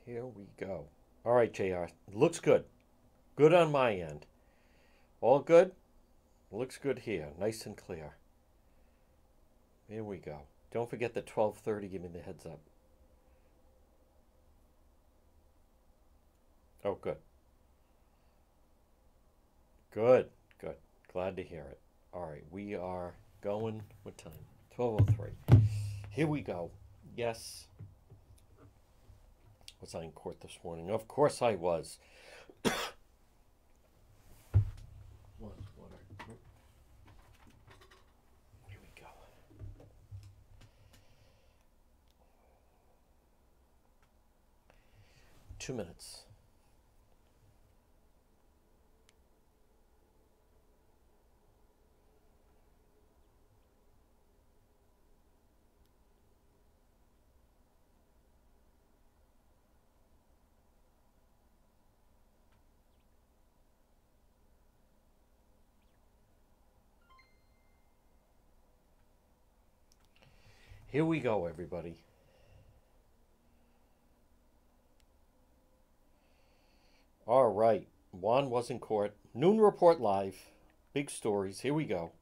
Here we go. All right, JR. Looks good. Good on my end. All good? Looks good here. Nice and clear. Here we go. Don't forget the 12:30. Give me the heads up. Oh, good. Good. Good. Glad to hear it. All right. We are going. What time? 12:03. Here we go. Yes. Was I in court this morning? Of course I was. Water. Here we go. 2 minutes. Here we go, everybody. All right. Juan was in court. Noon report live. Big stories. Here we go.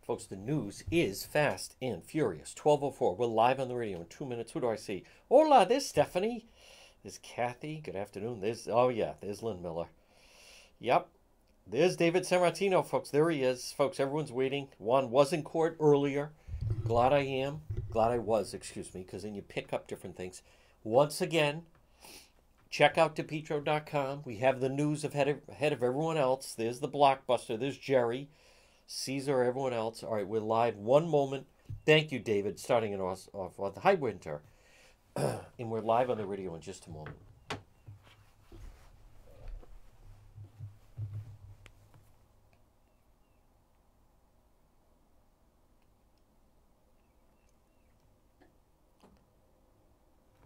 Folks, the news is fast and furious. 12:04. We're live on the radio in 2 minutes. Who do I see? Hola, there's Stephanie. There's Kathy. Good afternoon. Oh yeah, there's Lynn Miller. Yep. There's David Sammartino, folks. There he is. Folks, everyone's waiting. Juan was in court earlier. Glad I am. Glad I was, excuse me, because then you pick up different things. Once again, check out depetro.com. We have the news ahead of everyone else. There's the blockbuster. There's Jerry, Caesar, everyone else. All right, we're live. One moment. Thank you, David, starting it off with Hi, Winter. And we're live on the radio in just a moment.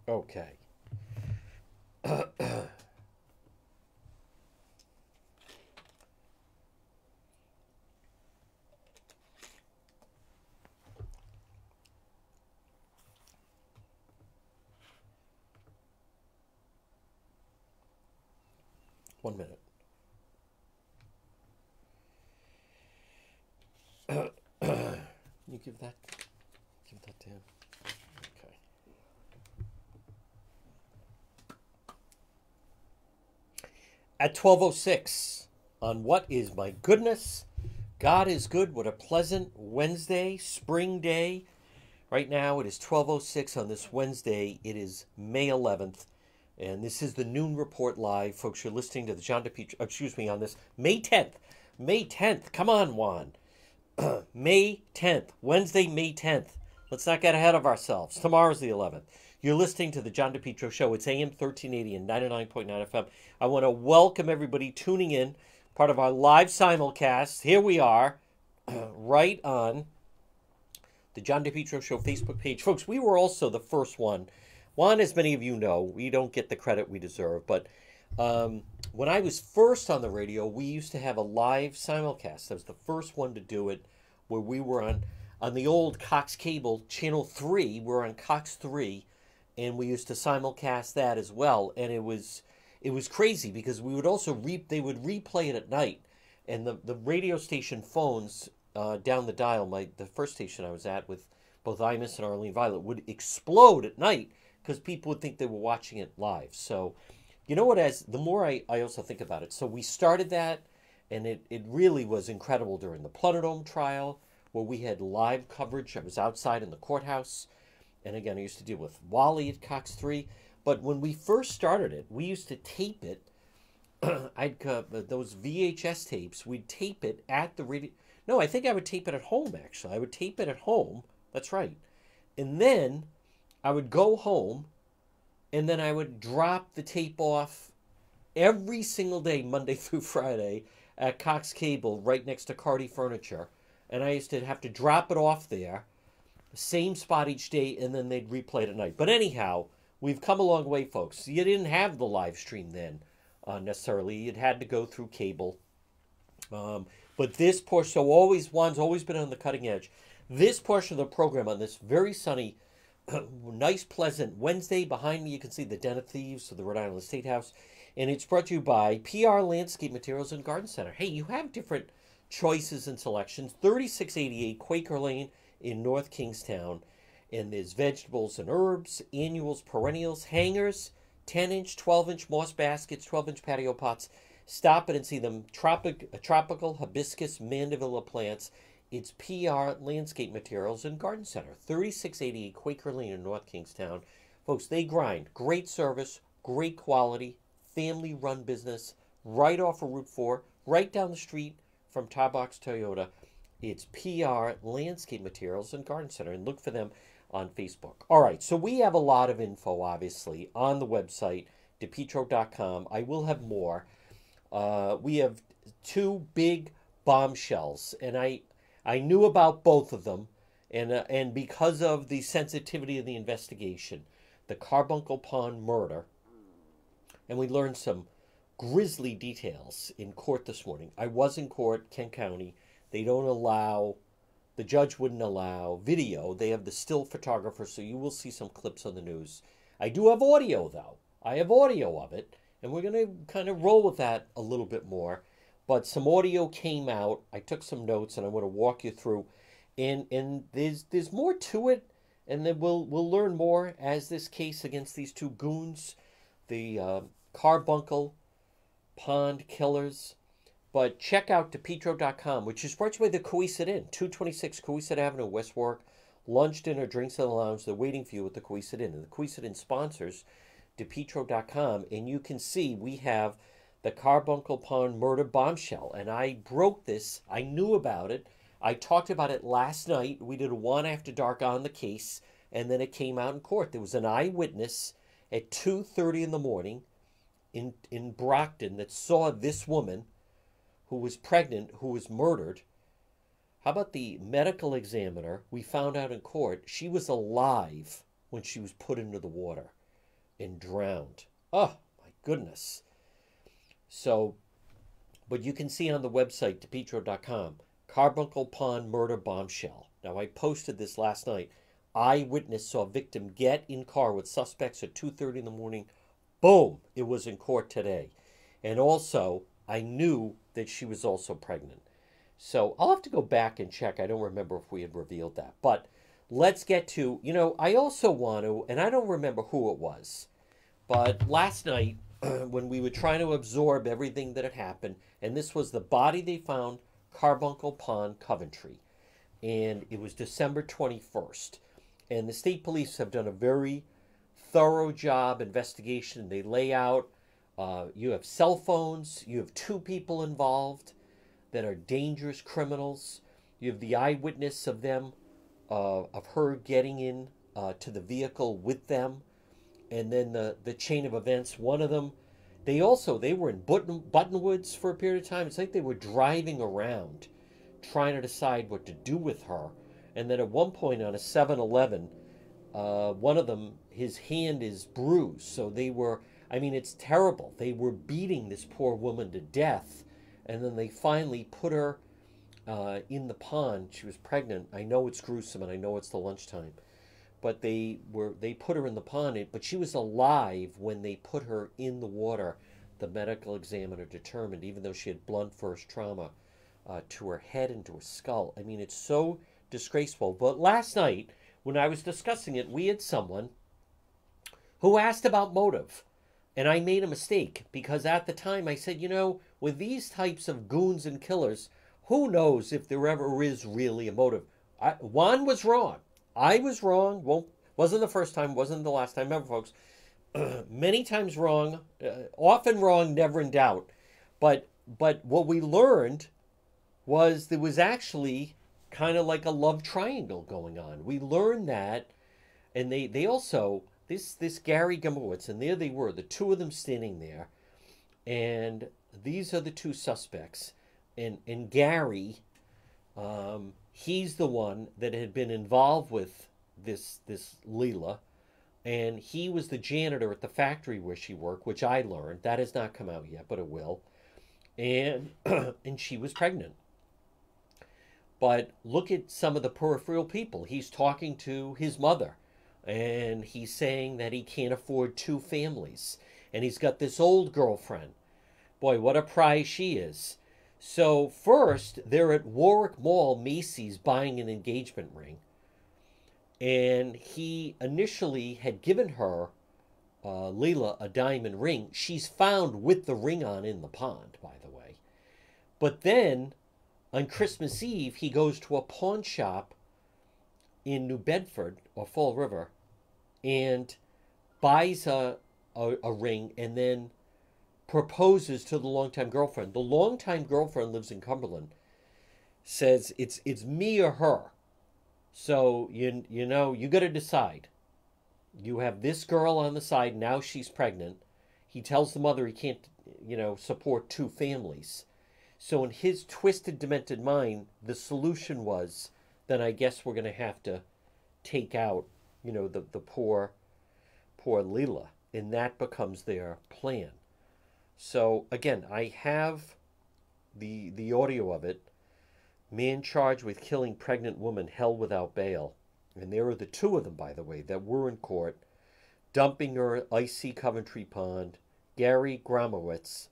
Okay. 1 minute. You give that to him. Okay. At 12:06 on What Is My Goodness? God is Good. What a pleasant Wednesday, spring day. Right now it is 12:06 on this Wednesday. It is May 11th. And this is the Noon Report Live. Folks, you're listening to the John DePetro, on this May 10th. May 10th. Come on, Juan. May 10th. Wednesday, May 10th. Let's not get ahead of ourselves. Tomorrow's the 11th. You're listening to the John DePetro Show. It's AM 1380 and 99.9 FM. I want to welcome everybody tuning in, part of our live simulcast. Here we are, right on the John DePetro Show Facebook page. Folks, we were also the first one. Juan, as many of you know, we don't get the credit we deserve, but when I was first on the radio, we used to have a live simulcast. I was the first one to do it, where we were on the old Cox Cable, Channel 3. We're on Cox 3, and we used to simulcast that as well. And it was crazy because we would also they would replay it at night, and the radio station phones down the dial, the first station I was at with both Imus and Arlene Violet, would explode at night because people would think they were watching it live. So, you know what, the more I also think about it, so we started that, and it really was incredible during the Pluterdome trial, where we had live coverage. I was outside in the courthouse, and again, I used to deal with Wally at Cox 3, but when we first started it, we used to tape it. Those VHS tapes, we'd tape it at the radio. No, I think I would tape it at home, actually. I would tape it at home. That's right. And then I would go home, and then I would drop the tape off every single day, Monday through Friday, at Cox Cable, right next to Cardi Furniture. And I used to have to drop it off there, same spot each day, and then they'd replay it at night. But anyhow, we've come a long way, folks. You didn't have the live stream then, necessarily. You'd had to go through cable. But this push, so Juan's always been on the cutting edge. this portion of the program on this very sunny, nice, pleasant Wednesday. Behind me, you can see the Den of Thieves of the Rhode Island State House. And it's brought to you by PR Landscape Materials and Garden Center. Hey, you have different choices and selections. 3688 Quaker Lane in North Kingstown. And there's vegetables and herbs, annuals, perennials, hangers, 10-inch, 12-inch moss baskets, 12-inch patio pots. Stop it and see them. Tropical hibiscus mandevilla plants. It's PR Landscape Materials and Garden Center. 3688 Quaker Lane in North Kingstown. Folks, they grind. Great service, great quality, family-run business, right off of Route 4, right down the street from Tarbox Toyota. It's PR Landscape Materials and Garden Center, and look for them on Facebook. All right, so we have a lot of info, obviously, on the website, depetro.com. I will have more. We have two big bombshells, and I knew about both of them, and because of the sensitivity of the investigation, the Carbuncle Pond murder, and we learned some grisly details in court this morning. I was in court, Kent County. They don't allow, the judge wouldn't allow video. They have the still photographer, so you will see some clips on the news. I do have audio, though. I have audio of it, and we're going to kind of roll with that a little bit more. But some audio came out. I took some notes, and I want to walk you through. And there's more to it, and then we'll learn more as this case against these two goons, the Carbuncle Pond killers. But check out depetro.com, which is brought to you by the Coesit Inn, 226 Coesit Avenue, West Warwick. Lunch, dinner, drinks in the lounge. They're waiting for you at the Coesit Inn. And the Coesit Inn sponsors depetro.com, and you can see we have the Carbuncle Pond murder bombshell. And I broke this. I knew about it. I talked about it last night. We did a One After Dark on the case, and then it came out in court. There was an eyewitness at 2:30 in the morning in Brockton that saw this woman who was pregnant, who was murdered. How about the medical examiner? We found out in court she was alive when she was put into the water and drowned. Oh, my goodness. So, but you can see on the website, depetro.com, Carbuncle Pond murder bombshell. Now, I posted this last night. Eyewitness saw victim get in car with suspects at 2:30 in the morning. Boom, it was in court today. And also, I knew that she was also pregnant. So I'll have to go back and check. I don't remember if we had revealed that. But let's get to, I also want to, and I don't remember who it was, but last night when we were trying to absorb everything that had happened, and this was the body they found, Carbuncle Pond, Coventry. And it was December 21st. And the state police have done a very thorough job investigation. They lay out, you have cell phones, you have two people involved that are dangerous criminals. You have the eyewitness of them, of her getting in to the vehicle with them. And then the chain of events, one of them, they were in Buttonwoods for a period of time. It's like they were driving around trying to decide what to do with her. And then at one point on a 7-Eleven, one of them, his hand is bruised. So they were, it's terrible. They were beating this poor woman to death. And then they finally put her in the pond. She was pregnant. I know it's gruesome, and I know it's the lunchtime. But they put her in the pond, but she was alive when they put her in the water. The medical examiner determined, even though she had blunt force trauma to her head and to her skull. It's so disgraceful. But last night, when I was discussing it, we had someone who asked about motive. And I made a mistake because at the time I said, with these types of goons and killers, who knows if there ever is really a motive. Juan was wrong. I was wrong. Well, wasn't the first time, wasn't the last time. Remember, folks, many times wrong, often wrong, never in doubt. But what we learned was there was actually kind of like a love triangle going on. We learned that, and they also, this Gary Gumowitz, and there they were, the two of them standing there, and these are the two suspects, and Gary, he's the one that had been involved with this Leela, and he was the janitor at the factory where she worked, which I learned. That has not come out yet, but it will. And and she was pregnant. But look at some of the peripheral people. He's talking to his mother, and he's saying that he can't afford two families. And he's got this old girlfriend. Boy, what a prize she is. So first, they're at Warwick Mall, Macy's, buying an engagement ring. And he initially had given her, Leila, a diamond ring. She's found with the ring on in the pond, by the way. But then, on Christmas Eve, he goes to a pawn shop in New Bedford, or Fall River, and buys a ring and then proposes to the longtime girlfriend. The longtime girlfriend lives in Cumberland, says it's me or her. So you know you got to decide. You have this girl on the side, now she's pregnant. He tells the mother he can't, support two families. So in his twisted, demented mind, the solution was, then I guess we're going to have to take out, the poor Leela. And that becomes their plan. So again, I have the audio of it. Man charged with killing pregnant woman held without bail. And there are the two of them, by the way, that were in court, dumping her at icy Coventry Pond. Gary Gromowitz,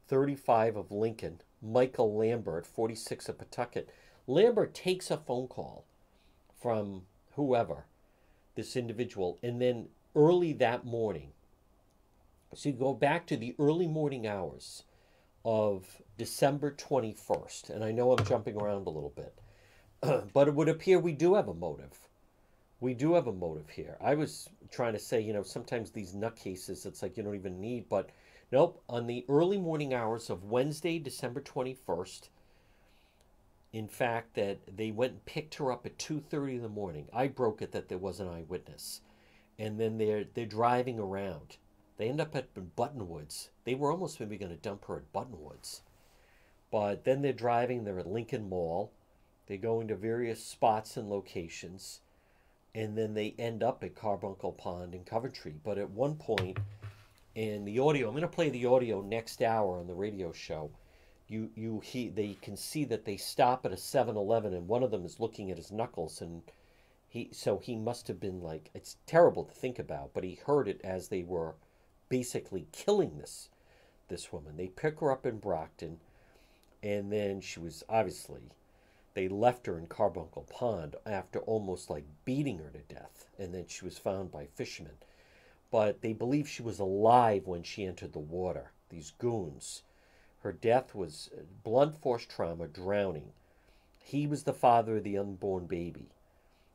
35, of Lincoln. Michael Lambert, 46, of Pawtucket. Lambert takes a phone call from whoever, this individual, and then early that morning, so you go back to the early morning hours of December 21st, and I know I'm jumping around a little bit, but it would appear we do have a motive. We do have a motive here. I was trying to say, sometimes these nutcases, it's like you don't even need, but nope, on the early morning hours of Wednesday, December 21st, in fact, that they went and picked her up at 2:30 in the morning. I broke it that there was an eyewitness. And then they're driving around. They end up at Buttonwoods. They were almost maybe going to dump her at Buttonwoods. But then they're driving, they're at Lincoln Mall. They go into various spots and locations. And then they end up at Carbuncle Pond in Coventry. But at one point, in the audio, I'm going to play the audio next hour on the radio show. They can see that they stop at a 7-Eleven, and one of them is looking at his knuckles, and he must have been like, it's terrible to think about, but he heard it as they were basically killing this woman. They pick her up in Brockton, and then she was they left her in Carbuncle Pond after almost like beating her to death, and then she was found by fishermen. But they believe she was alive when she entered the water, these goons. Her death was blunt force trauma, drowning. He was the father of the unborn baby.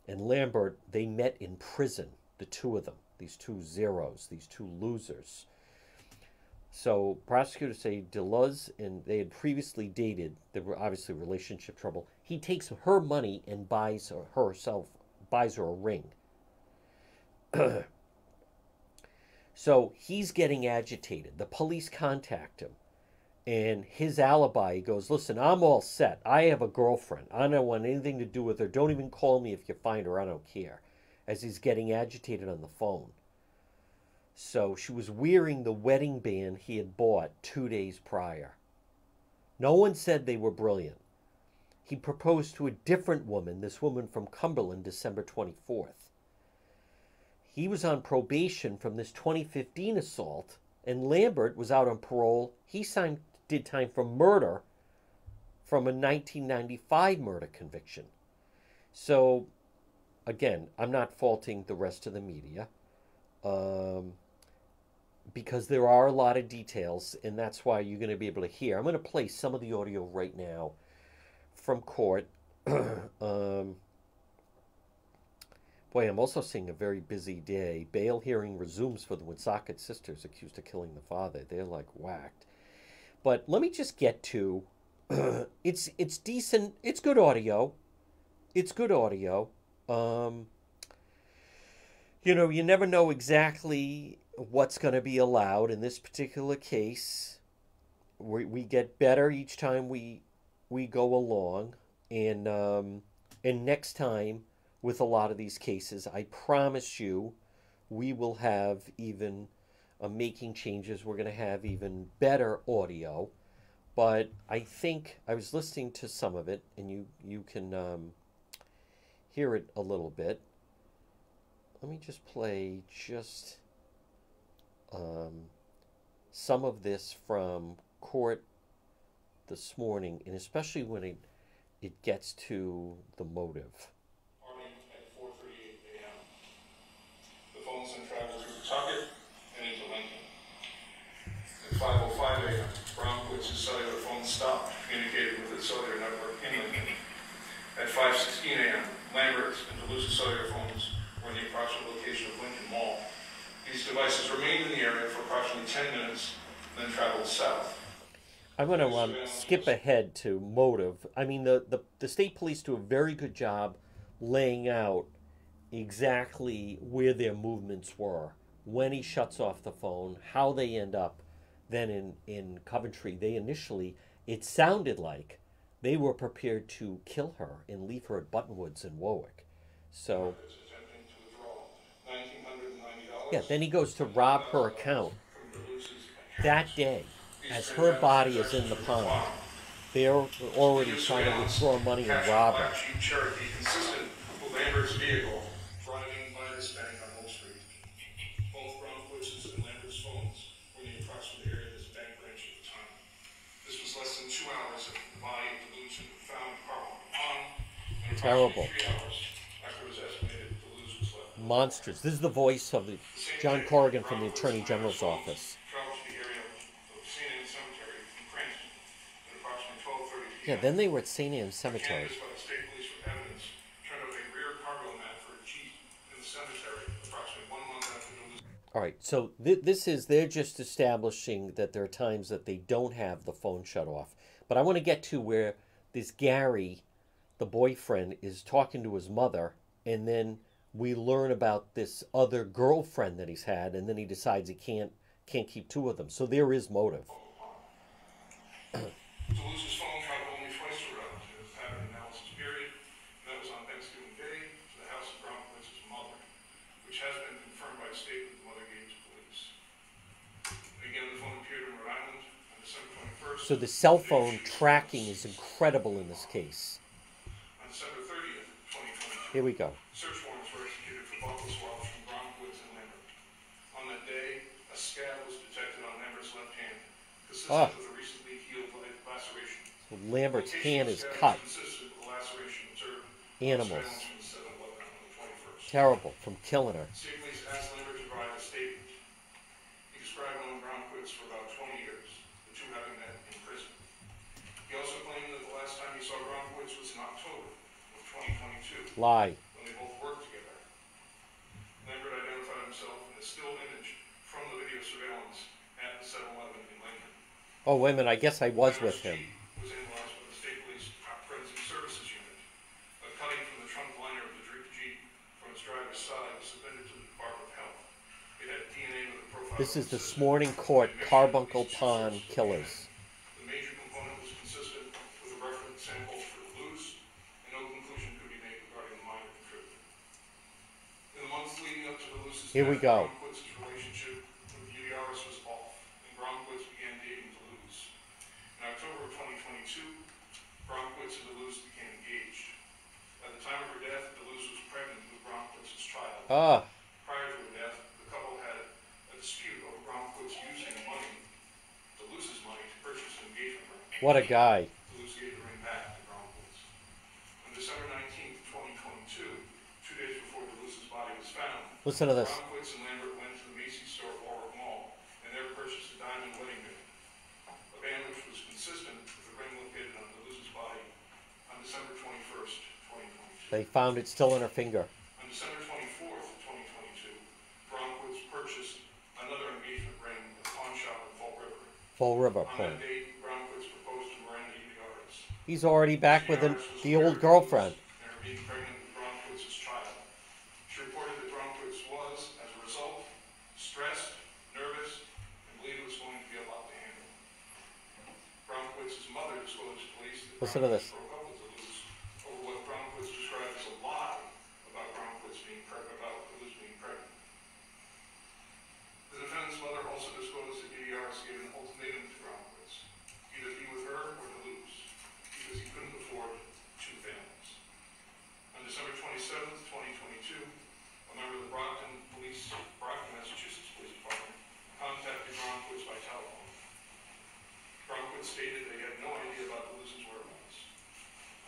And Lambert, they met in prison, the two of them, these two zeros, these two losers. So prosecutors say Deleuze, and they had previously dated. There were obviously relationship trouble. He takes her money and buys her a ring. So he's getting agitated. The police contact him. And his alibi, he goes, listen, I'm all set. I have a girlfriend. I don't want anything to do with her. Don't even call me if you find her. I don't care. As he's getting agitated on the phone. So she was wearing the wedding band he had bought 2 days prior. No one said they were brilliant. He proposed to a different woman, this woman from Cumberland, December 24th. He was on probation from this 2015 assault, and Lambert was out on parole. He did time for murder from a 1995 murder conviction. So, again, I'm not faulting the rest of the media, because there are a lot of details, and that's why you're going to be able to hear. I'm going to play some of the audio right now from court. Boy, I'm also seeing a very busy day. Bail hearing resumes for the Woonsocket sisters accused of killing the father. They're like whacked. But let me just get to, it's decent. It's good audio. It's good audio. You never know exactly what's going to be allowed in this particular case. We get better each time we go along, and next time with a lot of these cases, I promise you, we will have even making changes. We're going to have even better audio. but I think I was listening to some of it, and you can hear it a little bit. Let me just play um, some of this from court this morning, and especially when it gets to the motive. Morning at 4:38 a.m. The phones then traveled through Pawtucket and into Lincoln. At 5:05 a.m., Bromwich's cellular phone stopped communicating with its cellular network in Lincoln. At 5:16 a.m., Lambert's and Duluth's cellular phones were in the approximate location of Lincoln Mall. These devices remained in the area for approximately 10 minutes, then traveled south. I'm going to skip ahead to motive. I mean, the state police do a very good job laying out exactly where their movements were, when he shuts off the phone, how they end up. Then in Coventry, they initially, it sounded like they were prepared to kill her and leave her at Buttonwoods in Warwick. So, yeah, then he goes to rob her account that day. As her body is in the pond, they're already trying to withdraw money and rob her. Cherokee consistent with Lambert's vehicle driving by this bank on Wall Street. Both Bromwich's and Lambert's phones were in the approximate area of this bank branch at the time. This was less than 2 hours after the body of Duluth had been found in Carmel Pond, and Terrible. 3 hours after it was estimated Duluth was left. Monstrous. This is the voice of John Corrigan from the Attorney General's office. Yeah, then they were at St. Anne's Cemetery. All right, so this is, they're just establishing that there are times that they don't have the phone shut off. But I want to get to where this Gary, the boyfriend, is talking to his mother, and then we learn about this other girlfriend that he's had, and then he decides he can't keep two of them. So there is motive. Duluth's phone traveled only twice around to the pattern analysis period, and that was on Thanksgiving Day to the house of Bromwich's mother, which has been confirmed by a statement the mother gave to police. Again, the phone appeared in Rhode Island on December 21st. So the cell phone tracking is incredible in this case. On December 30th, 2022. Here we go. Search warrants were executed for buffalo swabs from Bromwich and Lambert. On that day, a scab was detected on Lambert's left hand, consistent with a recently healed laceration. So Lambert's hand is cut. Animals. Terrible, from killing her. State police asked Lambert to provide a statement. He described knowing Bromwich for about 20 years, the two having met in prison. He also claimed that the last time he saw Bromwich was in October of 2022. Lie. When they both worked together. Lambert identified himself in a still image from the video surveillance at the 7-Eleven in Lincoln. Oh, wait a minute, I guess I was with him. Was analyzed by the State Police Forensic Services Unit. A cutting from the trunk liner of the Jeep from its driver's side was submitted to the Department of Health. It had DNA with a profile. This is the Morning Court Carbuncle Pond killers. The major component was consistent with the reference samples for Duluth, and no conclusion could be made regarding the minor contributor. In the months leading up to Duluth's Here we go. Bromwich's relationship with Udiaris was off, and Bromwich began dating Duluth. In October of 2022, Bromwich and Duluth became engaged. At the time of her death, Duluth was pregnant with Bromwich's child. Prior to her death, the couple had a dispute over Bromwich using money, Duluth's money, to purchase an engagement ring. What a guy. Duluth gave the ring back to Bromwich. On December 19th, 2022, 2 days before Duluth's body was found, Listen to this. Bromwich and Lambert went to the Macy's store at Warwick Mall and there purchased a diamond wedding ring, a band which was consistent with the ring located on Duluth's body on December 21st, 2022. They found it still in her finger. On December 24th, 2022, Bromwich purchased another engagement ring at a pawn shop in Fall River. Fall River On Point. that date, Bromwich proposed to Miranda Udiaris. He's already back with the old girlfriend. And her being pregnant with Bromwich's child. She reported that Bromwich was, as a result, stressed, nervous, and believed it was going to be a lot to handle. Bromwich's mother disclosed to police that Listen to this. broke up with Duluth over what Bromwich described as a lie about Bromwich being pregnant, about Duluth being pregnant. The defendant's mother also disclosed that Udiaris gave an ultimatum to Bromwich, either be with her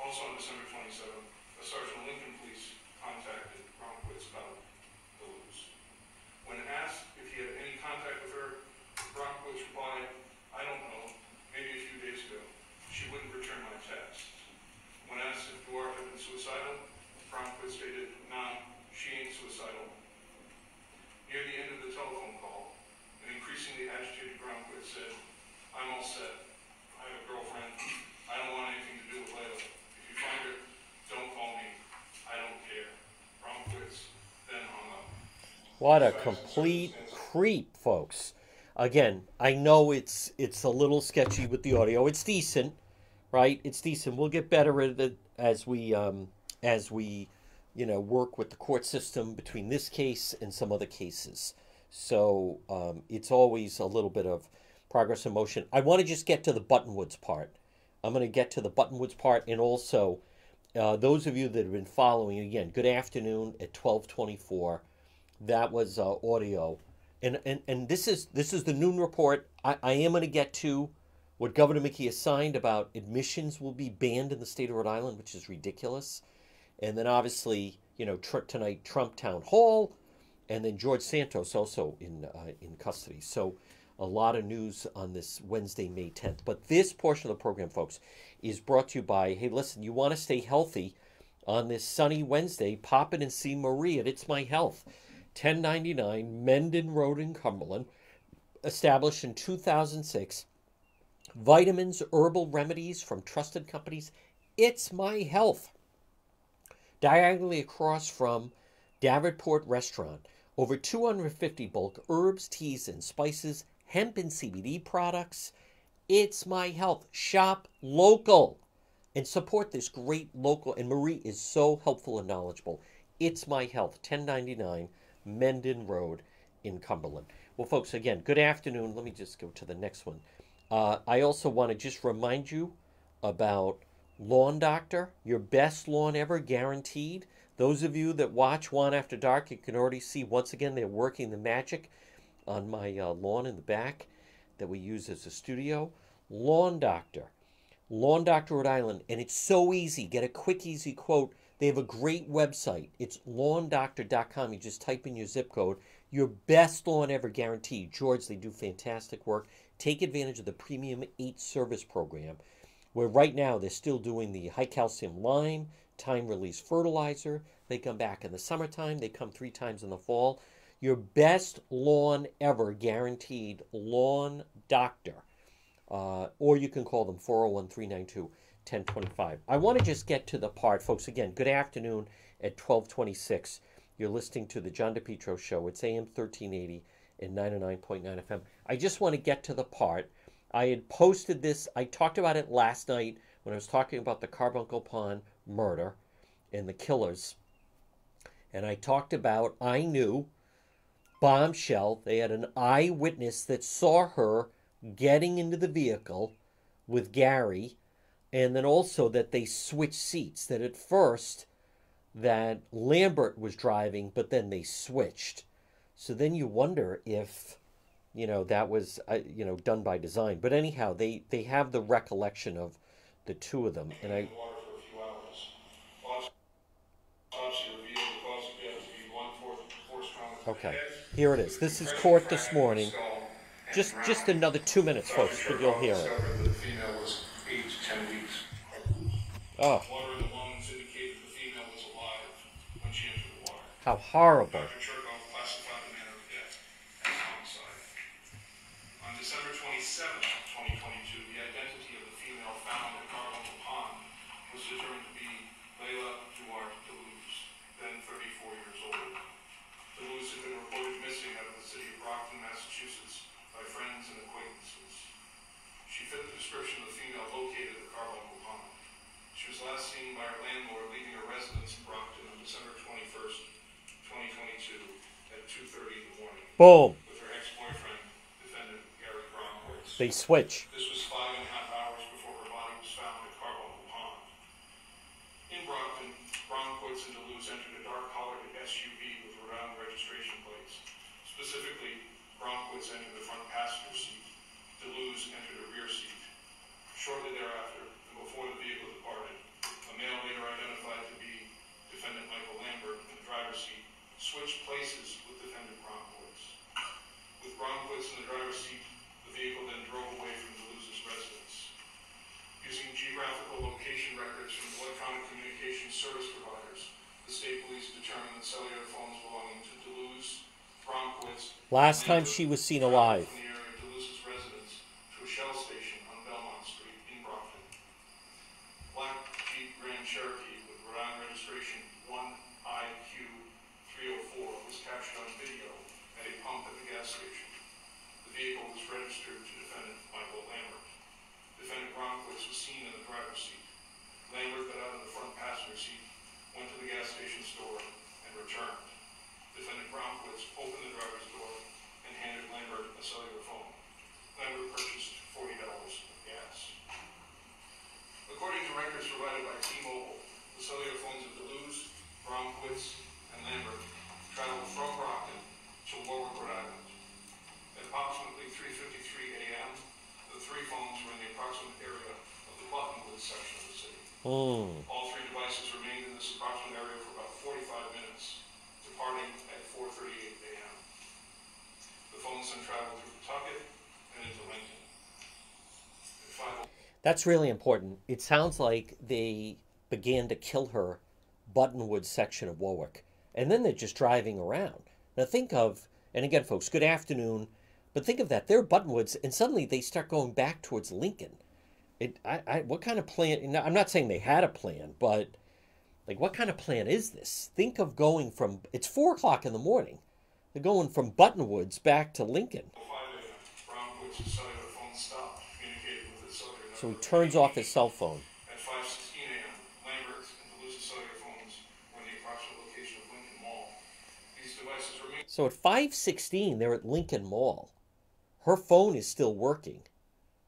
Also on December 27th, a Sergeant Lincoln Police contacted Bromwich about Duluth. When asked if he had any contact with her, Bromwich replied, "I don't know, maybe a few days ago. She wouldn't return my text." When asked if Duarte had been suicidal, Bromwich stated, "Nah, she ain't suicidal." Near the end of the telephone call, an increasingly agitated Bromwich said, "I'm all set. I have a girlfriend. I don't want anything to do with Layla. If you find her, don't call me. I don't care." Bromwich then hung up. What a complete creep, folks. Again, I know it's a little sketchy with the audio. It's decent, right? It's decent. We'll get better at it as we work with the court system between this case and some other cases. So it's always a little bit of progress and motion. I want to just get to the Buttonwoods part. I'm going to get to the Buttonwoods part, and also those of you that have been following, again, good afternoon at 12:24. That was audio, and this is the noon report. I am going to get to what Governor Mickey has signed about admissions will be banned in the state of Rhode Island, which is ridiculous. And then obviously, tonight Trump town hall, and then George Santos also in custody. So a lot of news on this Wednesday, May 10th. But this portion of the program, folks, is brought to you by, hey, listen, you want to stay healthy on this sunny Wednesday, pop in and see Marie at It's My Health. 1099 Mendon Road in Cumberland, established in 2006. Vitamins, herbal remedies from trusted companies. It's My Health. Diagonally across from Davenport Restaurant. Over 250 bulk herbs, teas, and spices, hemp and CBD products. It's My Health. Shop local and support this great local. And Marie is so helpful and knowledgeable. It's My Health, 1099 Mendon Road in Cumberland. Well, folks, again, good afternoon. Let me just go to the next one. I also want to just remind you about Lawn Doctor, your best lawn ever, guaranteed. Those of you that watch Juan After Dark, you can already see, once again, they're working the magic on my lawn in the back that we use as a studio. Lawn Doctor, Rhode Island, and it's so easy. Get a quick, easy quote. They have a great website. It's lawndoctor.com. You just type in your zip code. Your best lawn ever guaranteed. George, they do fantastic work. Take advantage of the Premium 8 service program, where right now they're still doing the high calcium lime, time release fertilizer. They come back in the summertime. They come 3 times in the fall. Your best lawn ever guaranteed. Lawn Doctor. Or you can call them 401-392-1025. I want to just get to the part, folks. Again, good afternoon at 12:26. You're listening to the John depetro Show. It's AM 1380 and 99.9 FM. I just want to get to the part. I had posted this. I talked about it last night when I was talking about the Carbuncle Pond murder and the killers. And I talked about, I knew, bombshell. They had an eyewitness that saw her getting into the vehicle with Gary, and then also that they switched seats, that at first that Lambert was driving, but then they switched. So then you wonder if, that was, done by design. But anyhow, they have the recollection of the two of them. And I... Okay, here it is. This is court this morning. Just another 2 minutes, folks, but you'll hear it. The female was 8 to 10 weeks. Oh. Water in the lungs indicated the female was alive when she entered the water. How horrible. Dr. Cherkoff classified the manner of death as homicide. On December 27th, 2022, the identity of the female found at Carbuncle Pond was determined to be Layla Duarte Duluth, then 34 years old. Duluth had been reported missing out of the city of Brockton, Massachusetts, by friends and acquaintances. She fit the description of the female located at Carbuncle Pond. She was last seen by her landlord leaving her residence in Brockton on December 21st, 2022 at 2:30 in the morning. Boom. With her ex-boyfriend, defendant Gary Bromwich. They switch. This was 5.5 hours before her body was found at Carbuncle Pond. In Brockton, Bromwich and Duluth entered a dark colored SUV with round registration plates. Specifically, Bromwich entered the front passenger seat. Duluth entered the rear seat. Shortly thereafter, and before the vehicle departed, a male service providers. The state police determined that cellular phones belonging to Duluth, Bromkowitz, Last time she was seen alive. from the area of Duluth's residence to a Shell station on Belmont Street in Brockton. Black Jeep Grand Cherokee with Rhode Island registration 1IQ304 was captured on video at a pump at the gas station. The vehicle was registered to defendant Michael Lambert. Defendant Bromkowitz was seen in the driver's seat. Lambert got out of the front passenger seat, went to the gas station store, and returned. Defendant Bromkowitz opened the driver's door and handed Lambert a cellular phone. Lambert purchased $40 of gas. According to records provided by T-Mobile, the cellular phones of Duluth, Bromkowitz, and Lambert traveled from Brockton to Warwick, Rhode Island. At approximately 3:53 a.m., the three phones were in the approximate area of the Buttonwood section of the city. All three devices remained in this approximate area for about 45 minutes, departing at 4:38 a.m. The phones then traveled through Pawtucket and into Lincoln. At 5:00. That's really important. It sounds like they began to kill her Buttonwood section of Warwick, and then they're just driving around. Now think of, and again, folks, good afternoon, but think of that. They're Buttonwoods, and suddenly they start going back towards Lincoln. What kind of plan? I'm not saying they had a plan, but like, what kind of plan is this? Think of going from, it's 4 o'clock in the morning. They're going from Buttonwoods back to Lincoln. So he turns off his cell phone. At 5:16 a.m., Lambert and Duluth's cellular phones were in the approximate location of Lincoln Mall. These devices remain. So at 5:16, they're at Lincoln Mall. Her phone is still working.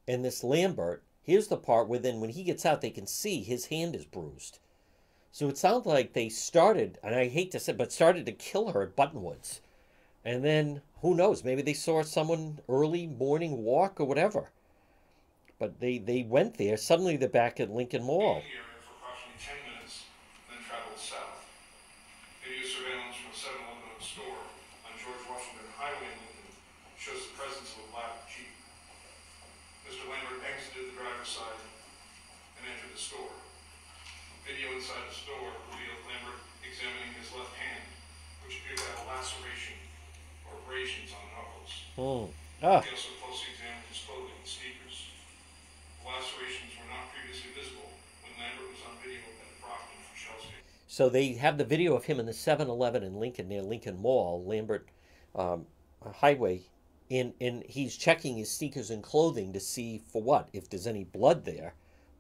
And this Lambert, here's the part where then when he gets out, they can see his hand is bruised. So it sounds like they started, and I hate to say, but started to kill her at Buttonwoods. And then, who knows, maybe they saw someone early morning walk or whatever. But they went there. Suddenly they're back at Lincoln Mall. Here for approximately 10 minutes, then traveled south. Video surveillance from a 7-Eleven store on George Washington Highway in Lincoln shows the presence of a black Jeep. Mr. Lambert exited the driver's side and entered the store. Video inside the store revealed Lambert examining his left hand, which appeared to have a laceration or abrasions on the knuckles. He also closely examined his clothing and sneakers. The lacerations were not previously visible when Lambert was on video at Brockton for Shell Station. So they have the video of him in the 7-Eleven in Lincoln, near Lincoln Mall, Lambert Highway, and he's checking his sneakers and clothing to see for what, if there's any blood there.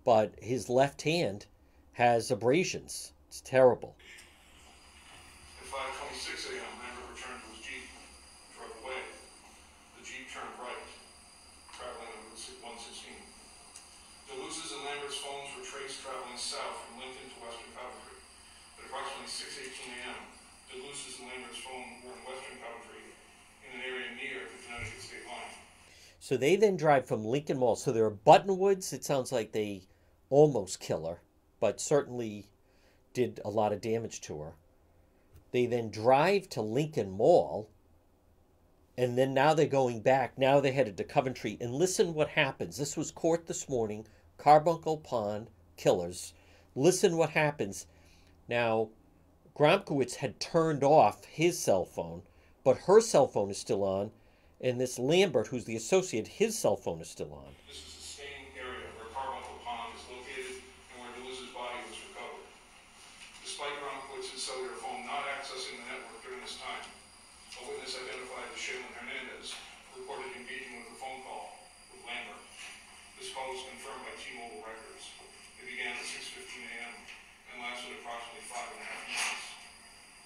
But his left hand has abrasions. It's terrible. At 5:26 a.m., Lambert returned to his Jeep, drove away. The Jeep turned right, traveling on Route 116. Duluth's and Lambert's phones were traced traveling south from Lincoln to Western Coventry. At approximately 6:18 a.m., Duluth's and Lambert's phone were in Western Coventry in an area near the Connecticut state line. So they then drive from Lincoln Mall. So they're at Buttonwoods. It sounds like they almost kill her, but certainly did a lot of damage to her. They then drive to Lincoln Mall, and then now they're going back. Now they're headed to Coventry. And listen what happens. This was court this morning. Carbuncle Pond killers. Listen what happens. Now, Gromkowitz had turned off his cell phone, but her cell phone is still on, and this Lambert, who's the associate, his cell phone is still on. This is the same area where Carbuncle Pond is located and where Duluth's body was recovered. Despite Gromkowitz's cellular phone not accessing the network during this time, a witness identified as Shaylin Hernandez reported engaging with a phone call with Lambert. This call was confirmed by T-Mobile records. It began at 6:15 a.m. and lasted approximately 5.5 minutes.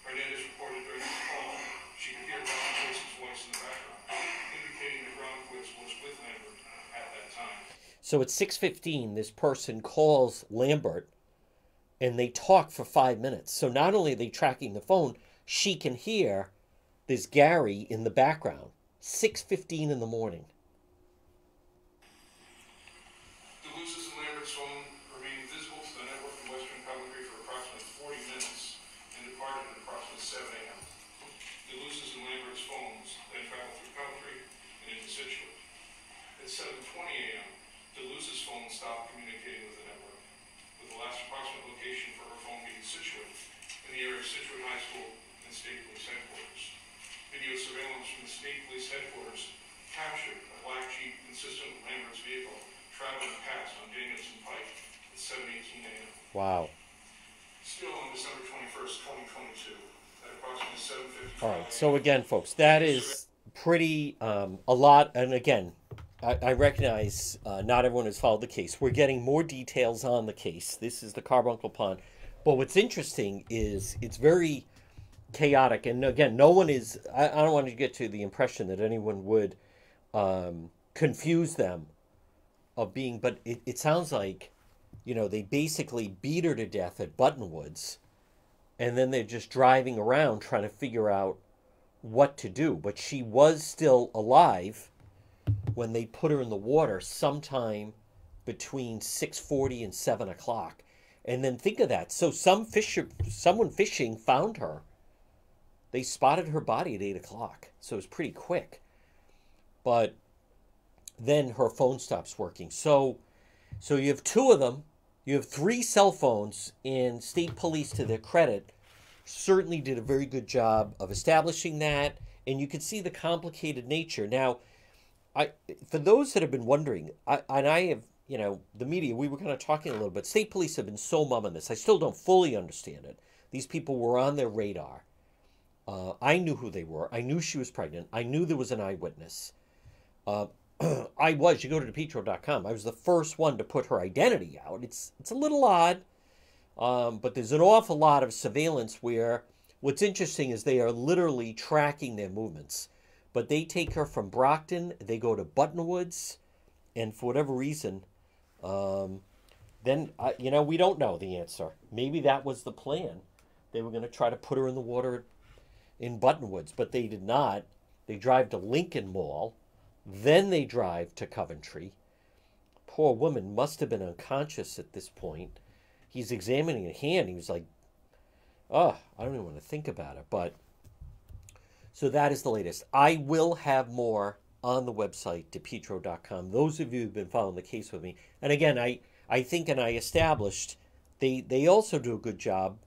Hernandez reported during this call she could hear Gromkowitz's voice in the background, indicating that Gromkowitz was with Lambert at that time. So at 6:15, this person calls Lambert, and they talk for 5 minutes. So not only are they tracking the phone, she can hear this Gary in the background. 6:15 in the morning. Duluth's and Lambert's phone remained visible to the network in Western Coventry for approximately 40 minutes and departed at approximately 7 a.m. Duluth's and Lambert's phones then traveled through Coventry and into Situate. At 7:20 a.m., Duluth's phone stopped communicating with the network, with the last approximate location for her phone being situated 7:18 a.m. Wow. Still on December 21st, 2022, at approximately 7:55 All right. a.m. So again, folks, that is pretty a lot. And again, I recognize not everyone has followed the case. We're getting more details on the case. This is the Carbuncle Pond. But what's interesting is it's very chaotic. And again, no one is. I don't want to get to the impression that anyone would confuse them of being. But it sounds like, they basically beat her to death at Buttonwoods, and then they're just driving around trying to figure out what to do. But she was still alive when they put her in the water sometime between 6:40 and 7 o'clock. And then think of that. So someone fishing found her. They spotted her body at 8 o'clock. So it was pretty quick. But then her phone stops working. So you have two of them. You have three cell phones, and state police, to their credit, certainly did a very good job of establishing that. And you can see the complicated nature. Now, for those that have been wondering, I have, the media, we were kind of talking a little bit. State police have been so mum on this. I still don't fully understand it. These people were on their radar. I knew who they were. I knew she was pregnant. I knew there was an eyewitness. You go to depetro.com. I was the first one to put her identity out. It's a little odd, but there's an awful lot of surveillance where what's interesting is they are literally tracking their movements. But they take her from Brockton, they go to Buttonwoods, and for whatever reason, then, we don't know the answer. Maybe that was the plan. They were going to try to put her in the water in Buttonwoods, but they did not. They drive to Lincoln Mall, then they drive to Coventry. Poor woman must have been unconscious at this point. He's examining her hand. He was like, oh, I don't even want to think about it. But so that is the latest. I will have more on the website, depetro.com. Those of you who've been following the case with me. And again, I think, and I established, they also do a good job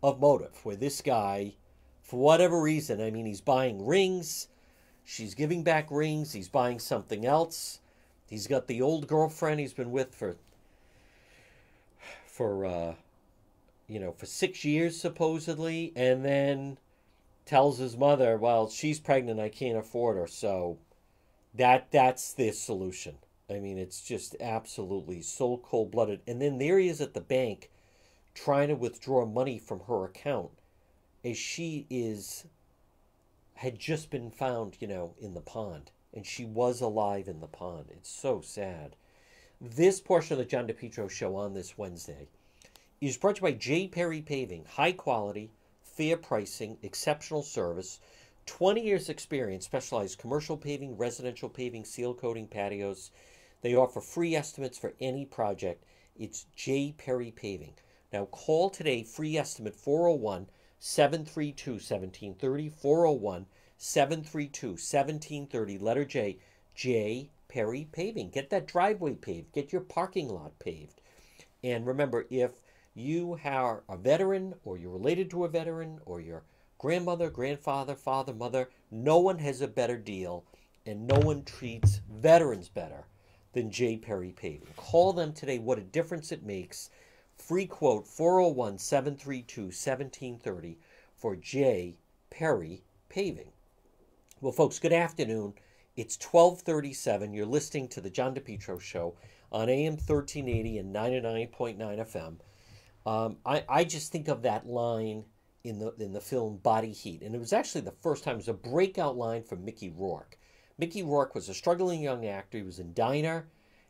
of motive, where this guy, for whatever reason, he's buying rings, she's giving back rings, he's buying something else. He's got the old girlfriend he's been with for 6 years, supposedly, and then tells his mother, well, she's pregnant, I can't afford her. So that's their solution. It's just absolutely so cold-blooded. And then there he is at the bank trying to withdraw money from her account as she had just been found, in the pond. And she was alive in the pond. It's so sad. This portion of the John DePetro Show on this Wednesday is brought to you by J. Perry Paving. High quality, fair pricing, exceptional service, 20 years experience, specialized commercial paving, residential paving, seal coating, patios. They offer free estimates for any project. It's J. Perry Paving. Now call today, free estimate, 401-732-1730, 401-732-1730, letter J, J. Perry Paving. Get that driveway paved. Get your parking lot paved. And remember, if you are a veteran, or you're related to a veteran, or your grandmother, grandfather, father, mother, no one has a better deal, and no one treats veterans better than J. Perry Paving. Call them today. What a difference it makes. Free quote, 401-732-1730 for J. Perry Paving. Well, folks, good afternoon. It's 12:37. You're listening to the John DePetro Show on AM 1380 and 99.9 FM. I just think of that line in the film Body Heat, and it was actually the first time. It was a breakout line from Mickey Rourke. Mickey Rourke was a struggling young actor. He was in Diner,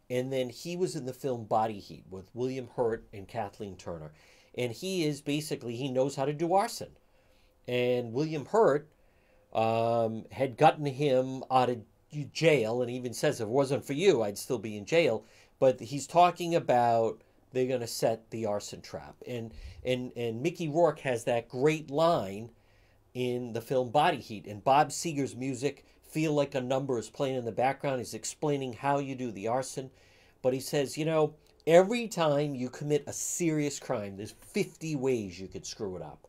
and then he was in the film Body Heat with William Hurt and Kathleen Turner. And he knows how to do arson. And William Hurt had gotten him out of jail, and he even says, if it wasn't for you, I'd still be in jail. But he's talking about they're going to set the arson trap. And Mickey Rourke has that great line in the film Body Heat. And Bob Seger's music, Feel Like a Number, is playing in the background. He's explaining how you do the arson. But he says, every time you commit a serious crime, there's 50 ways you could screw it up.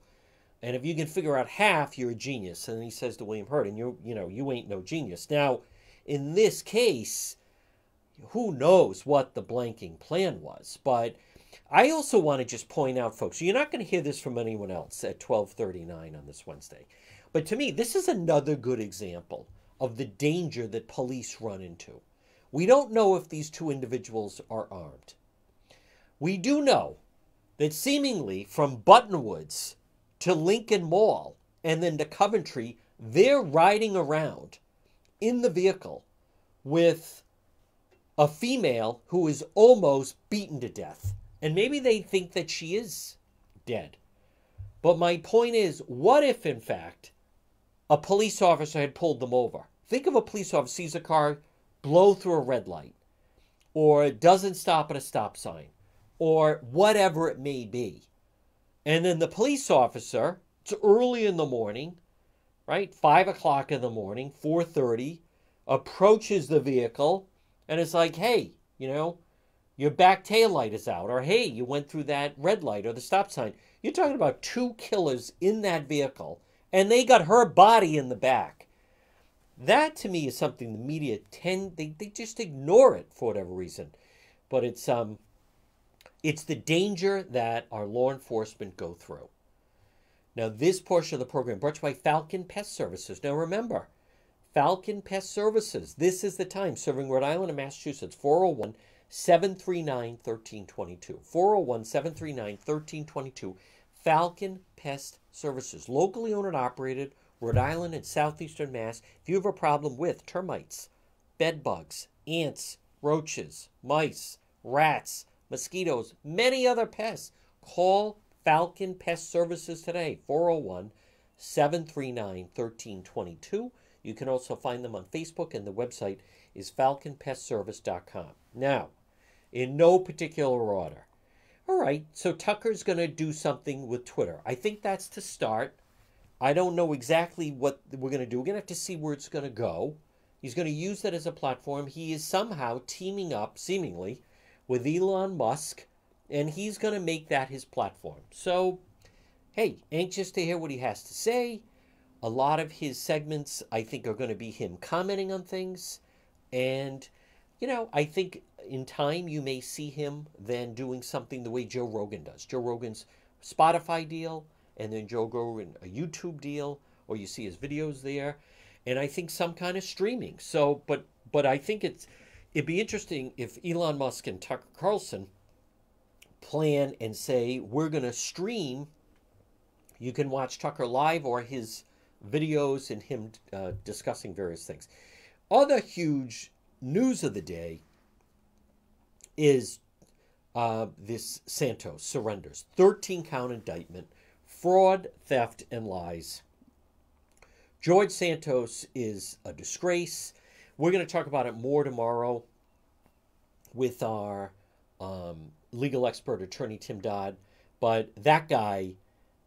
And if you can figure out half, you're a genius. And he says to William Hurt, and you ain't no genius. Now, in this case, who knows what the blanking plan was? But I also want to just point out, folks, you're not going to hear this from anyone else at 12:39 on this Wednesday. But to me, this is another good example of the danger that police run into. We don't know if these two individuals are armed. We do know that seemingly from Buttonwoods to Lincoln Mall and then to Coventry, they're riding around in the vehicle with a female who is almost beaten to death. And maybe they think that she is dead. But my point is, what if, in fact, a police officer had pulled them over? Think of a police officer sees a car blow through a red light, or doesn't stop at a stop sign, or whatever it may be. And then the police officer, it's early in the morning, right? 5 o'clock in the morning, 4:30, approaches the vehicle and it's like, hey, your back tail light is out, or hey, you went through that red light or the stop sign. You're talking about two killers in that vehicle, and they got her body in the back. That to me is something the media they just ignore it for whatever reason. But it's the danger that our law enforcement go through. Now, this portion of the program brought to you by Falcon Pest Services. Now, remember, Falcon Pest Services, this is the time, serving Rhode Island and Massachusetts, 401-739-1322. 401-739-1322. Falcon Pest Services, locally owned and operated, Rhode Island and southeastern Mass. If you have a problem with termites, bed bugs, ants, roaches, mice, rats, mosquitoes, many other pests, call Falcon Pest Services today, 401-739-1322. You can also find them on Facebook, and the website is falconpestservice.com. Now, in no particular order. All right, so Tucker's going to do something with Twitter. I think that's to start. I don't know exactly what we're going to do. We're going to have to see where it's going to go. He's going to use that as a platform. He is somehow teaming up, seemingly, with Elon Musk, and he's going to make that his platform. So, hey, anxious to hear what he has to say. A lot of his segments, I think, are going to be him commenting on things. And, I think in time you may see him then doing something the way Joe Rogan does. Joe Rogan's Spotify deal, and then Joe Rogan a YouTube deal, or you see his videos there. And I think some kind of streaming. So, but I think it'd be interesting if Elon Musk and Tucker Carlson plan and say, we're going to stream. You can watch Tucker live or his videos and him discussing various things. Other huge news of the day is this Santos surrenders. 13-count indictment, fraud, theft, and lies. George Santos is a disgrace. We're going to talk about it more tomorrow with our legal expert attorney, Tim Dodd. But that guy,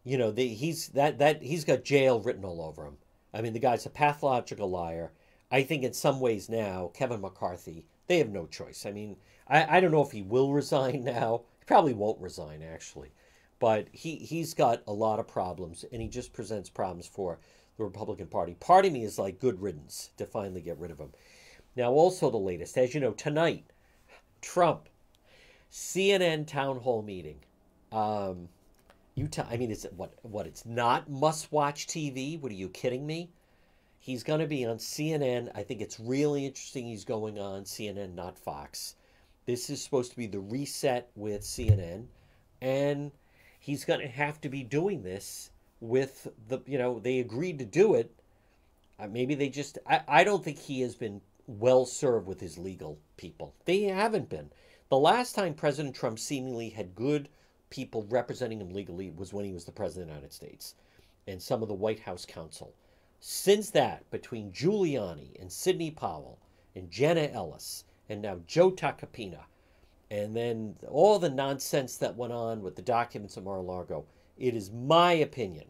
he's got jail written all over him. I mean, the guy's a pathological liar. I think in some ways now, Kevin McCarthy, they have no choice. I mean, I don't know if he will resign now. He probably won't resign, actually. But he's got a lot of problems, and he just presents problems for the Republican Party. Part of me is like good riddance to finally get rid of him. Now, also the latest, as you know, tonight, Trump, CNN town hall meeting. It's what? It's not must-watch TV? What, are you kidding me? He's going to be on CNN. I think it's really interesting he's going on CNN, not Fox. This is supposed to be the reset with CNN. And he's going to have to be doing this with they agreed to do it. Maybe they just, I don't think he has been well served with his legal people. They haven't been. The last time President Trump seemingly had good people representing him legally was when he was the President of the United States and some of the White House counsel. Since that, between Giuliani and Sidney Powell and Jenna Ellis and now Joe Tacopina, and then all the nonsense that went on with the documents of Mar-a-Lago, it is my opinion,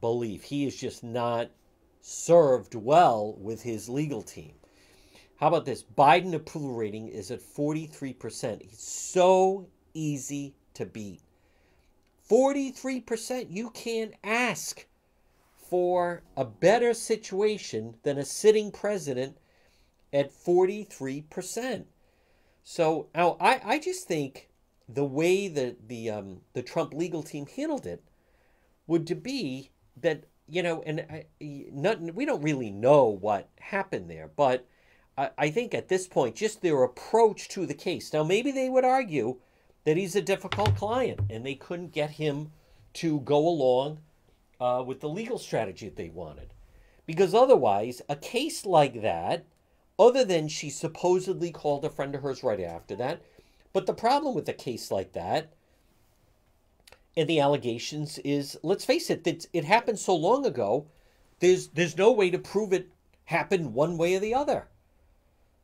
belief, he is just not served well with his legal team. How about this? Biden approval rating is at 43%. He's so easy to beat. 43%. You can't ask for a better situation than a sitting president at 43%. So now I just think the way that the Trump legal team handled it would to be that, we don't really know what happened there, but I think at this point, just their approach to the case. Now, maybe they would argue that he's a difficult client and they couldn't get him to go along with the legal strategy that they wanted. Because otherwise, a case like that, other than she supposedly called a friend of hers right after that, but the problem with a case like that and the allegations is, let's face it, it happened so long ago, there's no way to prove it happened one way or the other.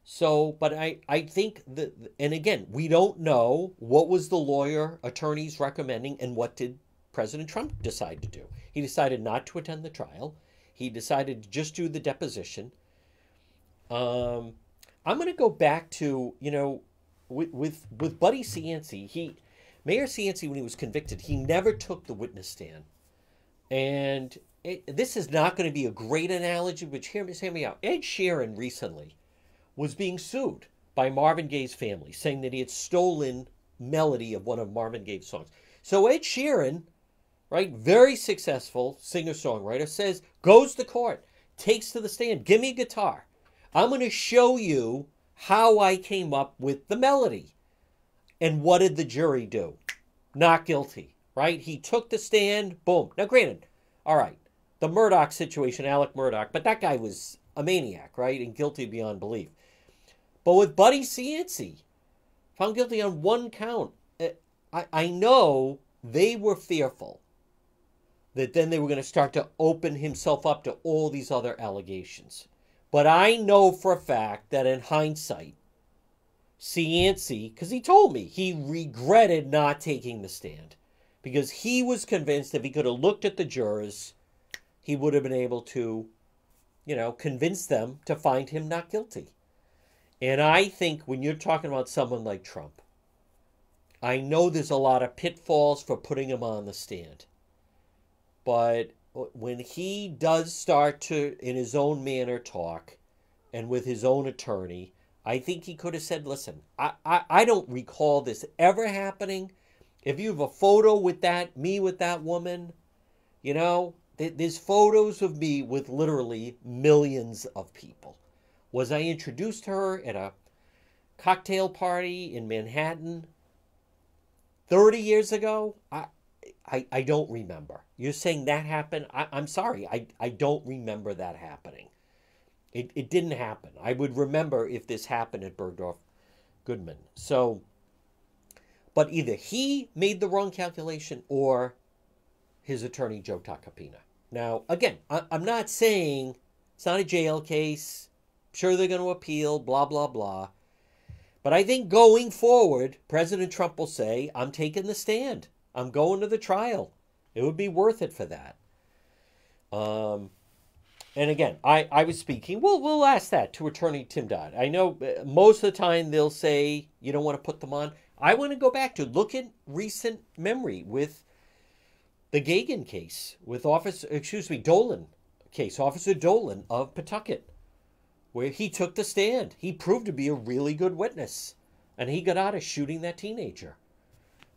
So, but I think that, and again, we don't know what was the attorneys recommending and what did President Trump decide to do. He decided not to attend the trial. He decided to just do the deposition. I'm going to go back to, with Buddy Cianci, Mayor Cianci, when he was convicted, he never took the witness stand. And this is not going to be a great analogy, but hear me out. Ed Sheeran recently was being sued by Marvin Gaye's family, saying that he had stolen melody of one of Marvin Gaye's songs. So Ed Sheeran, right, very successful singer-songwriter, goes to court, takes to the stand, give me a guitar. I'm going to show you how I came up with the melody. And what did the jury do? Not guilty, right? He took the stand, boom. Now, granted, all right, the Murdoch situation, Alec Murdoch, but that guy was a maniac, right, and guilty beyond belief. But with Buddy Cianci, found guilty on one count, I know they were fearful that then they were going to start to open himself up to all these other allegations. But I know for a fact that in hindsight, Cianci, because he told me he regretted not taking the stand because he was convinced if he could have looked at the jurors, he would have been able to, convince them to find him not guilty. And I think when you're talking about someone like Trump, I know there's a lot of pitfalls for putting him on the stand. But when he does start to, in his own manner, talk, and with his own attorney, I think he could have said, listen, I don't recall this ever happening. If you have a photo with me with that woman, there's photos of me with literally millions of people. Was I introduced to her at a cocktail party in Manhattan 30 years ago? I don't remember. You're saying that happened? I'm sorry. I don't remember that happening. It didn't happen. I would remember if this happened at Bergdorf Goodman. So, but either he made the wrong calculation or his attorney, Joe Tacopina. Now, again, I'm not saying it's not a jail case. I'm sure they're going to appeal, blah, blah, blah. But I think going forward, President Trump will say, I'm taking the stand. I'm going to the trial. It would be worth it for that. And again, I was speaking, we'll ask that to Attorney Tim Dodd. I know most of the time they'll say you don't want to put them on. I want to go back to look at recent memory with the Gagin case, with Dolan case, Officer Dolan of Pawtucket, where he took the stand. He proved to be a really good witness, and he got out of shooting that teenager.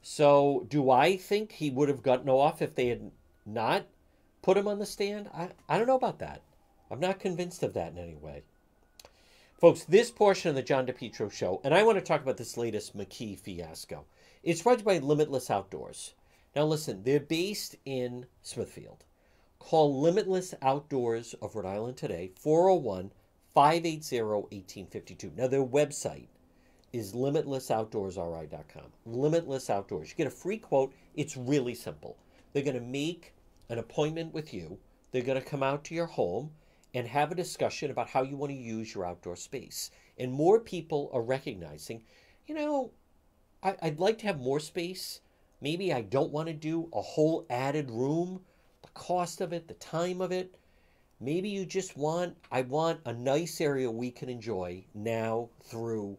So do I think he would have gotten off if they had not put him on the stand? I don't know about that. I'm not convinced of that in any way. Folks, this portion of the John DePetro Show, and I want to talk about this latest McKee fiasco. It's brought by Limitless Outdoors. Now listen, they're based in Smithfield. Call Limitless Outdoors of Rhode Island today, 401-580-1852. Now their website is limitlessoutdoorsri.com. Limitless Outdoors. You get a free quote. It's really simple. They're going to make an appointment with you. They're going to come out to your home and have a discussion about how you want to use your outdoor space. And more people are recognizing, I'd like to have more space. Maybe I don't want to do a whole added room, the cost of it, the time of it. Maybe you just I want a nice area we can enjoy now through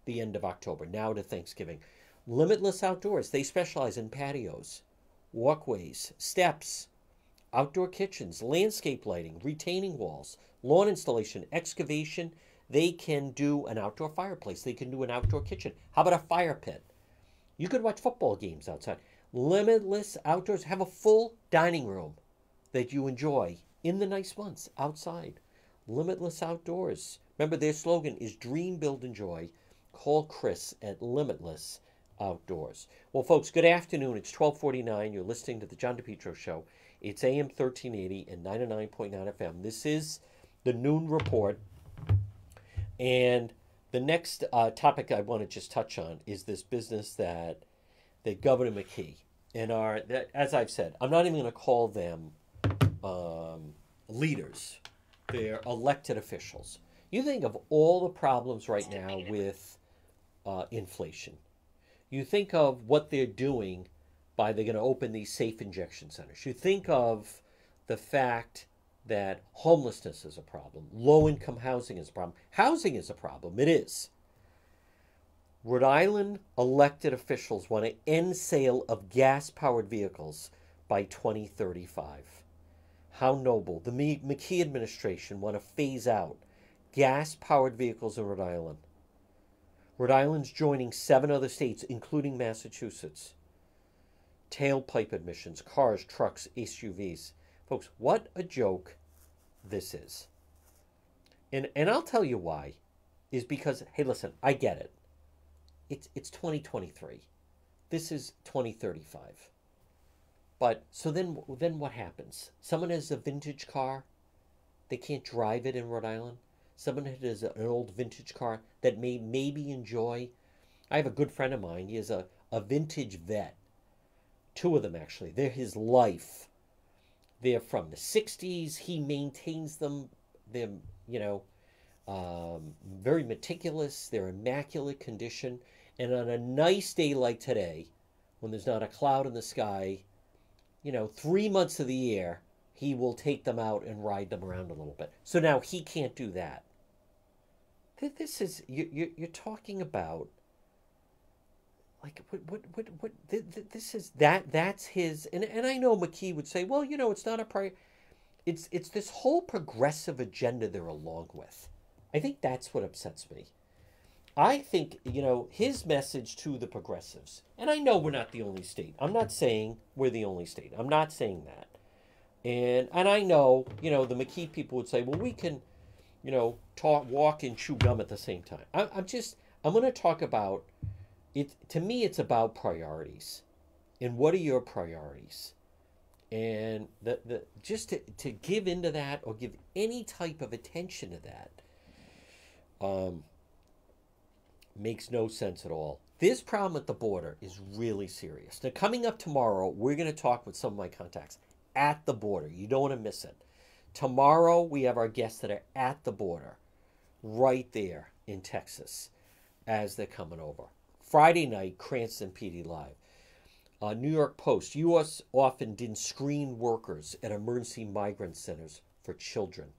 the end of October, now to Thanksgiving. Limitless Outdoors, they specialize in patios, walkways, steps, outdoor kitchens, landscape lighting, retaining walls, lawn installation, excavation. They can do an outdoor fireplace. They can do an outdoor kitchen. How about a fire pit? You could watch football games outside. Limitless outdoors. Have a full dining room that you enjoy in the nice months outside. Limitless outdoors. Remember, their slogan is Dream, Build, Enjoy. Call Chris at Limitless Outdoors. Well, folks, good afternoon. It's 12:49. You're listening to the John DePetro Show. It's AM 1380 and 99.9 FM. This is the Noon Report. And the next topic I want to just touch on is this business that Governor McKee and as I've said, I'm not even going to call them leaders. They're elected officials. You think of all the problems right now with inflation. You think of what they're doing by they're going to open these safe injection centers. You think of the fact that homelessness is a problem, low-income housing is a problem. Housing is a problem. It is. Rhode Island elected officials want to end sale of gas-powered vehicles by 2035. How noble. The McKee administration want to phase out gas-powered vehicles in Rhode Island. Rhode Island's joining 7 other states, including Massachusetts. Tailpipe emissions, cars, trucks, SUVs. Folks, what a joke this is. And I'll tell you why. Is because, hey, listen, I get it. It's 2023. This is 2035. But so then what happens? Someone has a vintage car. They can't drive it in Rhode Island. Someone has an old vintage car that may maybe enjoy. I have a good friend of mine. He has a vintage vet. 2 of them, actually. They're his life. They're from the 60s. He maintains them. They're, very meticulous. They're immaculate condition. And on a nice day like today, when there's not a cloud in the sky, 3 months of the year, he will take them out and ride them around a little bit. So now he can't do that. This is, you're talking about, like, what this is, that's his, and I know McKee would say, well, it's not a priority. It's this whole progressive agenda they're along with. I think that's what upsets me. I think, his message to the progressives, and I know we're not the only state. I'm not saying we're the only state. I'm not saying that. And I know, the McKee people would say, well, we can, walk and chew gum at the same time. I'm going to talk about it. To me, it's about priorities. And what are your priorities? And just to give into that or give any type of attention to that makes no sense at all. This problem at the border is really serious. Now, coming up tomorrow, we're going to talk with some of my contacts at the border. You don't want to miss it. Tomorrow, we have our guests that are at the border, right there in Texas, as they're coming over. Friday night, Cranston PD Live. New York Post, U.S. often didn't screen workers at emergency migrant centers for children.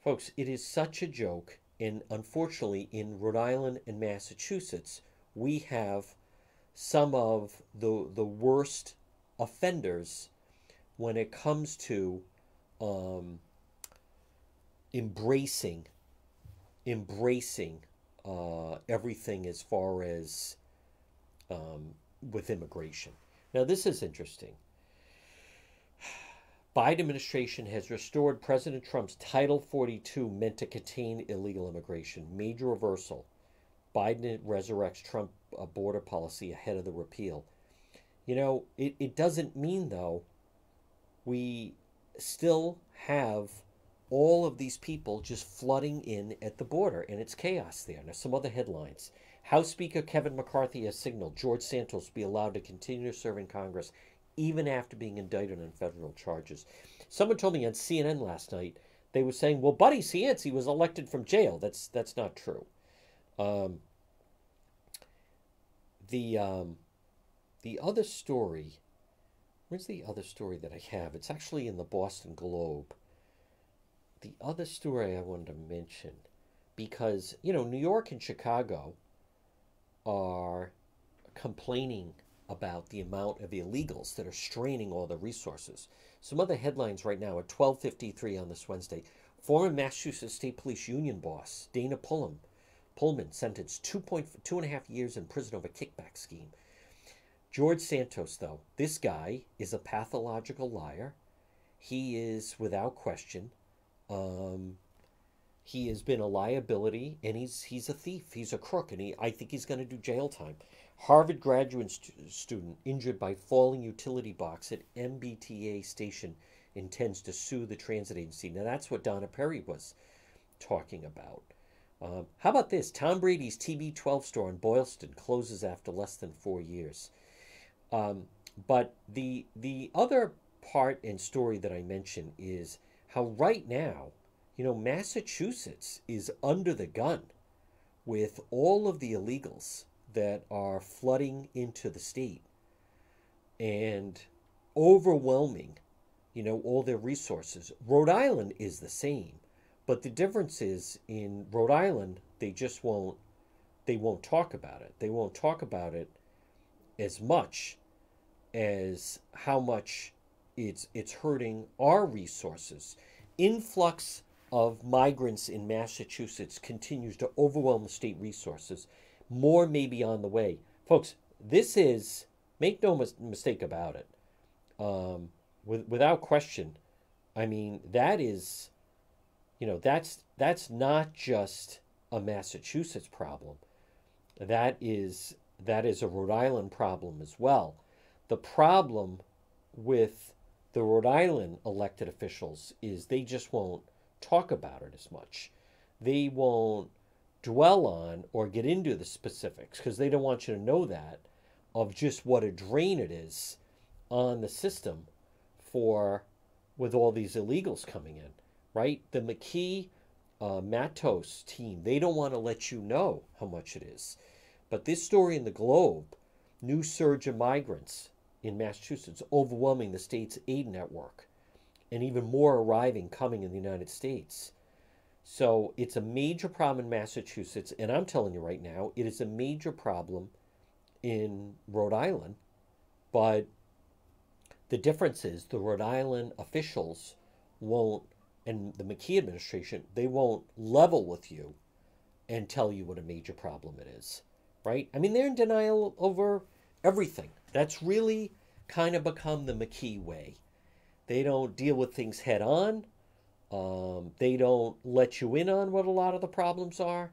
Folks, it is such a joke. And unfortunately, in Rhode Island and Massachusetts, we have some of the worst offenders when it comes to embracing everything as far as with immigration. Now, this is interesting. Biden administration has restored President Trump's Title 42 meant to contain illegal immigration. Major reversal. Biden resurrects Trump border policy ahead of the repeal. It doesn't mean, though, we still have all of these people just flooding in at the border, and it's chaos there. Now, some other headlines. House Speaker Kevin McCarthy has signaled George Santos be allowed to continue to serve in Congress even after being indicted on federal charges. Someone told me on CNN last night, they were saying, well, Buddy Cianci was elected from jail. That's not true. The other story, where's the other story that I have? It's actually in the Boston Globe. The other story I wanted to mention, because, New York and Chicago are complaining about the amount of illegals that are straining all the resources. Some other headlines right now at 12:53 on this Wednesday. Former Massachusetts State Police Union boss Dana Pullman sentenced 2.5 years in prison over kickback scheme. George Santos, though, this guy is a pathological liar. He is, without question, um, he has been a liability, and he's a thief. He's a crook, and I think he's going to do jail time. Harvard graduate student injured by falling utility box at MBTA station intends to sue the transit agency. Now that's what Donna Perry was talking about. How about this? Tom Brady's TB12 store in Boylston closes after less than 4 years. Um, but the other part and story that I mentioned is how right now, Massachusetts is under the gun with all of the illegals that are flooding into the state and overwhelming, all their resources. Rhode Island is the same, but the difference is in Rhode Island, they won't talk about it. They won't talk about it as much as how much it's hurting our resources. Influx of migrants in Massachusetts continues to overwhelm the state resources. More may be on the way. Folks, this is, make no mistake about it, without question, I mean, that is, that's not just a Massachusetts problem. That is a Rhode Island problem as well. The problem with the Rhode Island elected officials is they just won't talk about it as much. They won't dwell on or get into the specifics because they don't want you to know that of just what a drain it is on the system for with all these illegals coming in, right? The McKee Matos team, they don't want to let you know how much it is. But this story in the Globe, new surge of migrants in Massachusetts overwhelming the state's aid network, and even more arriving coming in the United States. So it's a major problem in Massachusetts, and I'm telling you right now, it is a major problem in Rhode Island. But the difference is the Rhode Island officials won't, and the McKee administration, they won't level with you and tell you what a major problem it is, right? I mean, they're in denial over everything. That's really kind of become the McKee way. They don't deal with things head on. They don't let you in on what a lot of the problems are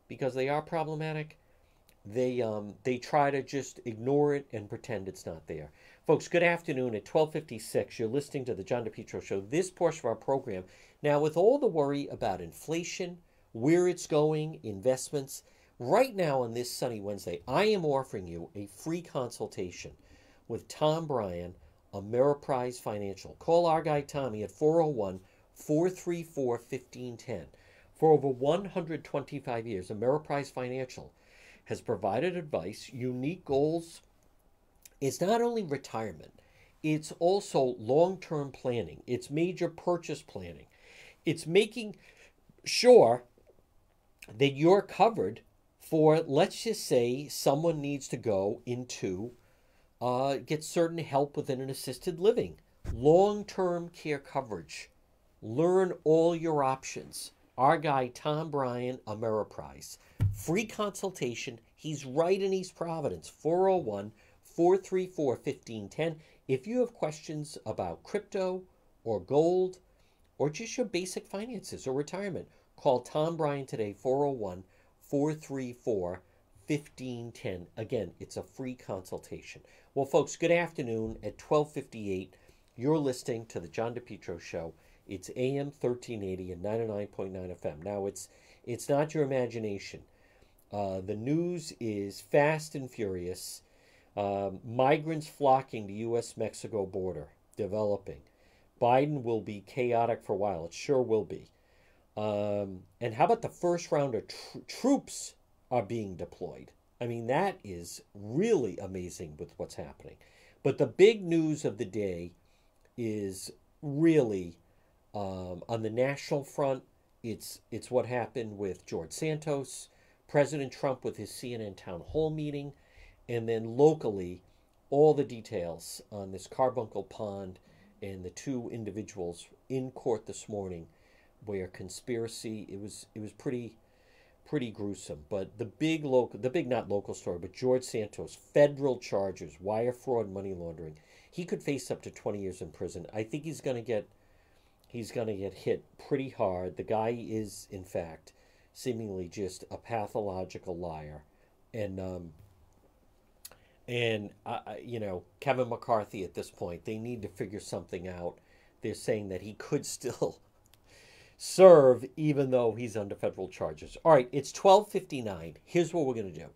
because they are problematic. They try to just ignore it and pretend it's not there. Folks, good afternoon. At 12:56, you're listening to the John DePetro Show. This portion of our program, now with all the worry about inflation, where it's going, investments, right now on this sunny Wednesday, I am offering you a free consultation with Tom Bryan, Ameriprise Financial. Call our guy Tommy at 401-434-1510. For over 125 years, Ameriprise Financial has provided advice, unique goals. It's not only retirement, it's also long-term planning. It's major purchase planning. It's making sure that you're covered for, let's just say, someone needs to go into, get certain help within an assisted living. Long-term care coverage. Learn all your options. Our guy, Tom Bryan, Ameriprise. Free consultation. He's right in East Providence. 401-434-1510. If you have questions about crypto or gold or just your basic finances or retirement, call Tom Bryan today, 401-434-1510. Again, it's a free consultation. Well, folks, good afternoon. At 12:58, you're listening to the John DePetro Show. It's AM 1380 and 99.9 FM. Now, it's not your imagination. The news is fast and furious. Migrants flocking to U.S.-Mexico border, developing. Biden will be chaotic for a while. It sure will be. And how about the first round of troops are being deployed? I mean, that is really amazing with what's happening. But the big news of the day is really on the national front. It's what happened with George Santos, President Trump with his CNN town hall meeting, and then locally, all the details on this carbuncle pond and the two individuals in court this morning where conspiracy, it was pretty pretty gruesome. But the big local, the big not local story, but George Santos, federal charges, wire fraud, money laundering. He could face up to 20 years in prison. I think he's going to get hit pretty hard. The guy is, in fact, seemingly just a pathological liar, and Kevin McCarthy at this point, they need to figure something out. They're saying that he could still serve even though he's under federal charges. All right, it's 12:59. Here's what we're going to do.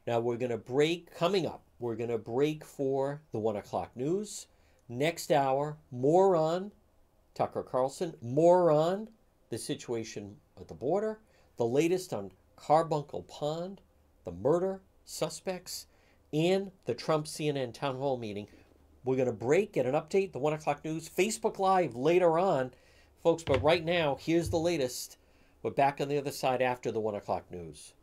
Now we're going to break, coming up, we're going to break for the 1 o'clock news. Next hour, more on Tucker Carlson, more on the situation at the border, the latest on Carbuncle Pond, the murder suspects, and the Trump CNN town hall meeting. We're going to break, get an update, the 1 o'clock news, Facebook Live later on, folks. But right now, here's the latest. We're back on the other side after the 1 o'clock news.